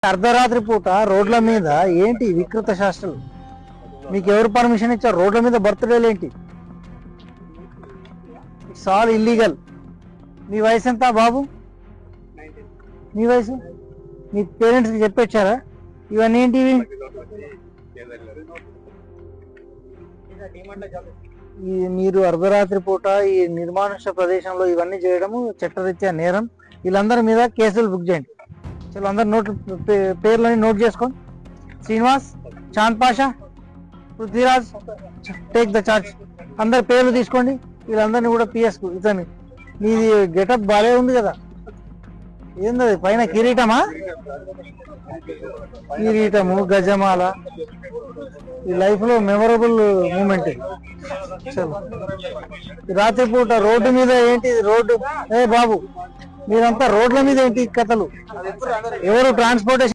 అర్ధరాత్రి పూట రోడ్ల మీద ఏంటి వికృత శాస్త్రాలు? మీకు ఎవరు పర్మిషన్ ఇచ్చారు? రోడ్ల మీద బర్త్డేలు ఏంటి? It's all illegal. మీ వయసు ఎంత బాబు? మీ వయసు? మీ పేరెంట్స్కి చెప్పొచ్చారా ఇవన్నీ ఏంటివి? మీరు అర్ధరాత్రి పూట ఈ నిర్మానుష్య ప్రదేశంలో ఇవన్నీ చేయడము చట్టరీత్యా నేరం. వీళ్ళందరి మీద కేసులు బుక్ చేయండి. చలో అందరు పేర్లని నోట్ చేసుకోండి. Srinivas, Chand Pasha, Prithviraj, take the charge. అందరి పేర్లు తీసుకోండి. వీళ్ళందరినీ కూడా పిఎస్కు. ఇతని మీది గెటప్ బాగా ఉంది కదా, ఏంది పైన కిరీటమా? కిరీటము, గజమాల, ఈ లైఫ్ లో మెమొరబుల్ మూమెంట్. చలో రాత్రిపూట రోడ్డు మీద ఏంటి? రోడ్డు ఏ బాబు మీరంతా రోడ్ల మీద ఏంటి కథలు? ఎవరు ట్రాన్స్పోర్టేషన్